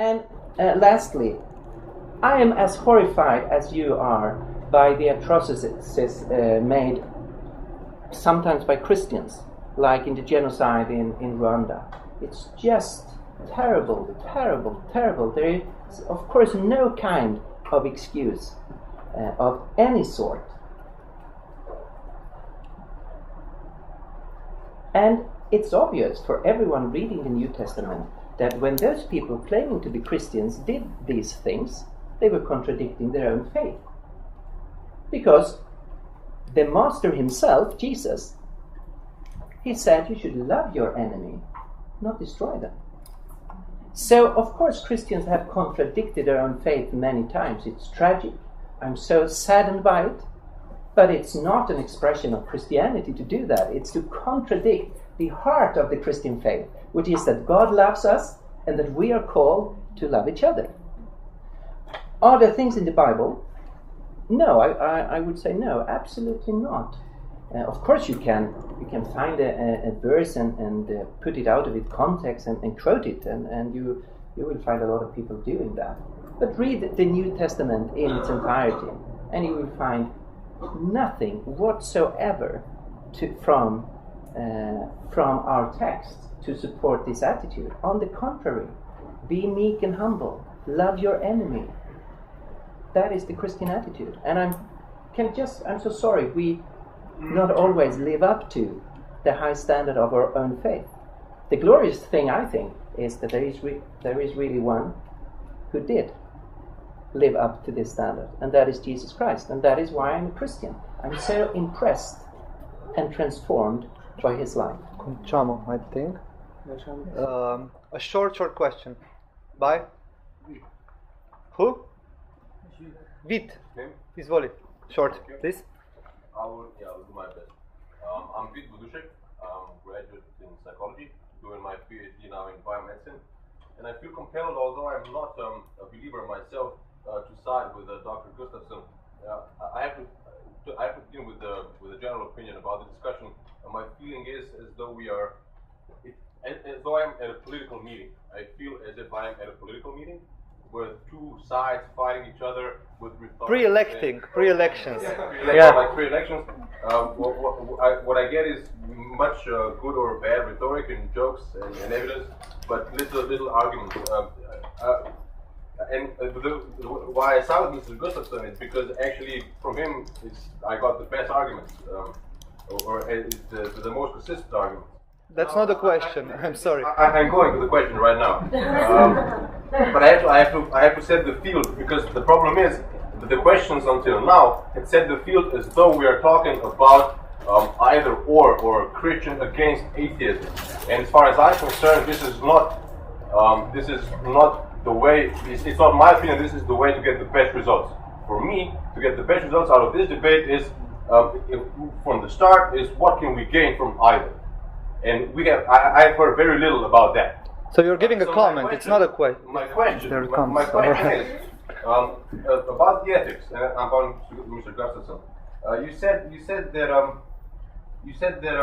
And lastly, I am as horrified as you are by the atrocities made sometimes by Christians, like in the genocide in Rwanda. It's just terrible, terrible, terrible. There is, of course, no kind of excuse of any sort. And it's obvious for everyone reading the New Testament that when those people claiming to be Christians did these things, they were contradicting their own faith. Because the Master himself, Jesus, he said you should love your enemy, not destroy them. So, of course, Christians have contradicted their own faith many times. It's tragic. I'm so saddened by it. But it's not an expression of Christianity to do that. It's to contradict the heart of the Christian faith, which is that God loves us and that we are called to love each other. Are there things in the Bible? No, I would say no, absolutely not. Of course you can find a verse and put it out of its context and quote it, and you will find a lot of people doing that. But read the New Testament in its entirety, and you will find nothing whatsoever from our text to support this attitude. On the contrary, be meek and humble, love your enemy. That is the Christian attitude. And I'm so sorry we not always live up to the high standard of our own faith. The glorious thing, I think, is that there is really one who did live up to this standard, and that is Jesus Christ, and that is why I'm a Christian. I'm so impressed and transformed by his life. Cominciamo, I think. A short question. By? Who? Vit. Izvoli. Short, please. I will do my best. I'm Vit Budušek. I'm a graduate in psychology, doing my PhD now in biomedicine, and I feel compelled, although I'm not a believer myself, to side with Dr. Gustavsson. I have to begin with a general opinion about the discussion. My feeling is as though I'm at a political meeting. I feel as if I am at a political meeting with two sides fighting each other with pre-elections. Like pre-elections. What I get is much good or bad rhetoric and jokes and evidence, but little arguments. Why I side with Mr. Gustavsson is because actually from him I got the best arguments, or the most consistent arguments. That's not the question. I'm sorry. I'm going to the question right now, but I have to set the field, because the problem is that the questions until now had set the field as though we are talking about either or Christian against atheism. And as far as I'm concerned, this is not the way. It's not my opinion. This is the way to get the best results. For me, to get the best results out of this debate is from the start is what can we gain from either. And I've heard very little about that. So you're giving a comment, it's not a question. My question is about the ethics, and I'm going to Mr. Gustafsson. You said that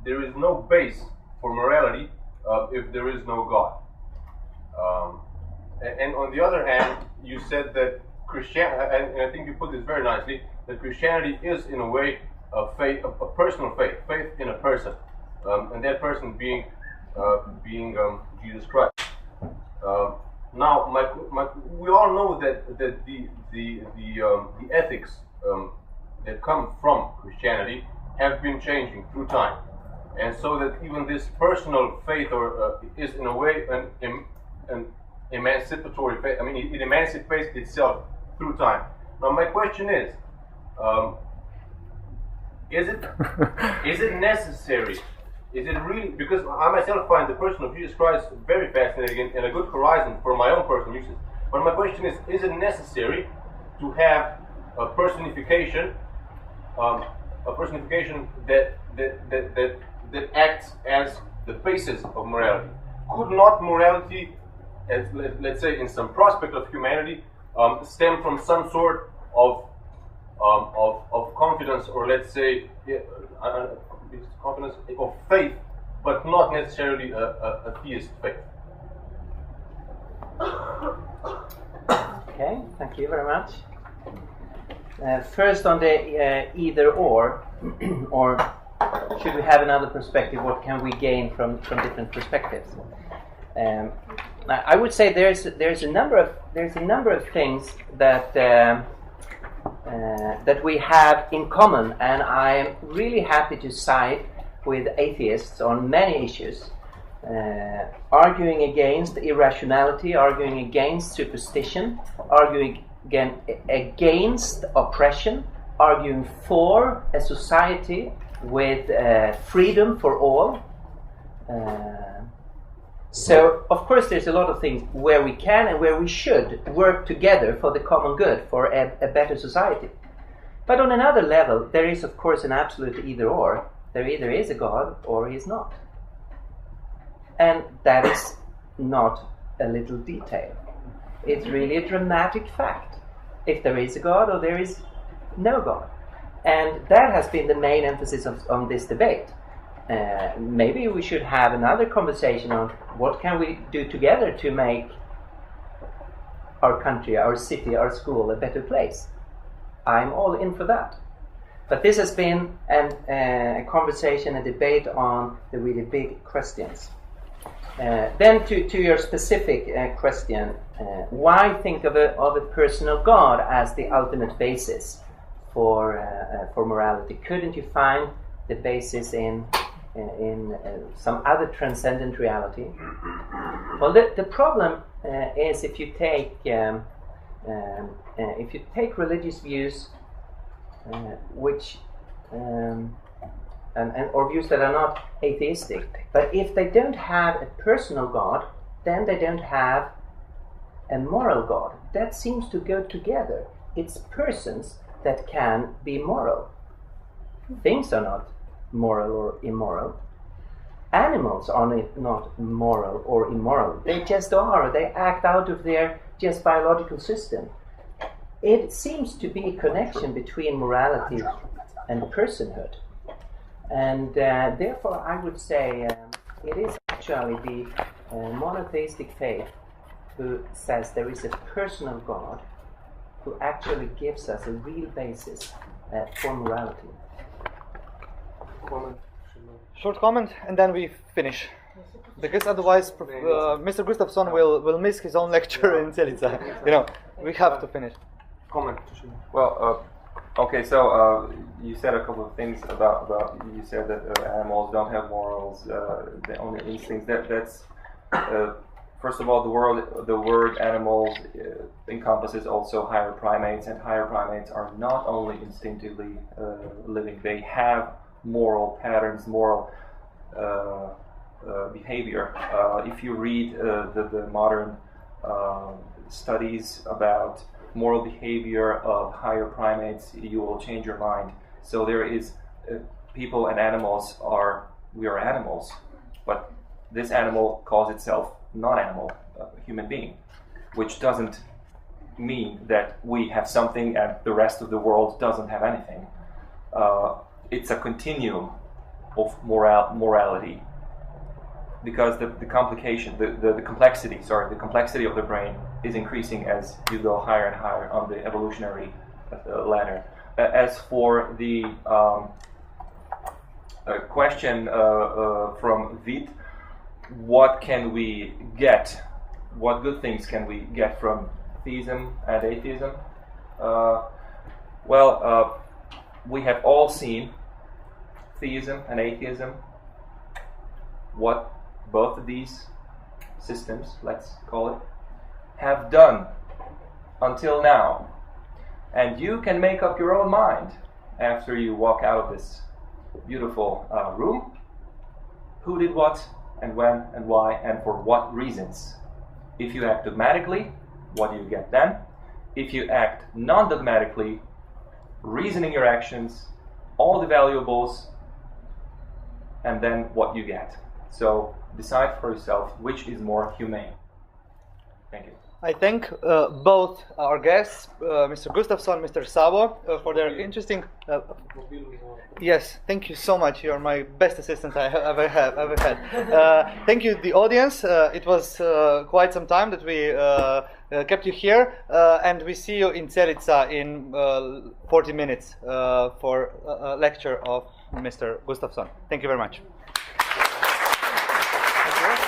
there is no base for morality if there is no God. And on the other hand, you said that Christianity, and I think you put this very nicely, that Christianity is in a way a faith, a personal faith in a person, and that person being Jesus Christ. Now, we all know that the ethics that come from Christianity have been changing through time, and so that even this personal faith is in a way an emancipatory faith. I mean, it emancipates itself through time. Now, my question is it necessary? Is it really? Because I myself find the person of Jesus Christ very fascinating and a good horizon for my own personal uses. But my question is it necessary to have a personification that acts as the basis of morality? Could not morality, as let's say in some prospect of humanity, stem from some sort of confidence, or let's say confidence of faith, but not necessarily a theist faith? Thank you very much. First on the either or should we have another perspective? What can we gain from different perspectives? I would say there's a number of things that that we have in common, and I'm really happy to side with atheists on many issues, arguing against irrationality, arguing against superstition, arguing against oppression, arguing for a society with freedom for all. So, of course, there's a lot of things where we can and where we should work together for the common good, for a better society. But on another level, there is, of course, an absolute either or. There either is a God or he is not. And that is not a little detail. It's really a dramatic fact. If there is a God or there is no God. And that has been the main emphasis on this debate. Maybe we should have another conversation on what can we do together to make our country, our city, our school a better place. I'm all in for that. But this has been a conversation, a debate on the really big questions. Then to your specific question, why think of a personal God as the ultimate basis for morality? Couldn't you find the basis in some other transcendent reality? Well, the problem is if you take religious views, which or views that are not atheistic, but if they don't have a personal God, then they don't have a moral God. That seems to go together. It's persons that can be moral. Things are not moral or immoral. Animals are not moral or immoral. They just are. They act out of their just biological system. It seems to be a connection between morality and personhood. And therefore I would say it is actually the monotheistic faith who says there is a personal God who actually gives us a real basis for morality. Short comment, and then we finish. Because otherwise, Mr. Gustavsson will miss his own lecture in Celica. We have to finish. Comment. Well, okay. So you said a couple of things about you said that animals don't have morals, they only instincts. That's first of all, the word animals encompasses also higher primates, and higher primates are not only instinctively living; they have moral patterns, moral behavior. If you read the modern studies about moral behavior of higher primates, you will change your mind. So there is people and animals we are animals, but this animal calls itself non-animal, human being, which doesn't mean that we have something and the rest of the world doesn't have anything. It's a continuum of morality, because the complexity of the brain is increasing as you go higher and higher on the evolutionary ladder. As for the question from Vit, what can we get? What good things can we get from theism and atheism? We have all seen theism and atheism, what both of these systems, let's call it, have done until now. And you can make up your own mind after you walk out of this beautiful room, who did what, and when, and why, and for what reasons. If you act dogmatically, what do you get then? If you act non-dogmatically, reasoning your actions, all the valuables, and then what you get. So decide for yourself which is more humane. Thank you. I thank both our guests, Mr. Gustavsson, Mr. Szabom, for their interesting... Yes, thank you so much. You're my best assistant I ever had. Thank you, the audience. It was quite some time that we kept you here, and we see you in Celica in 40 minutes for a lecture of Mr. Gustavsson. Thank you very much. Thank you.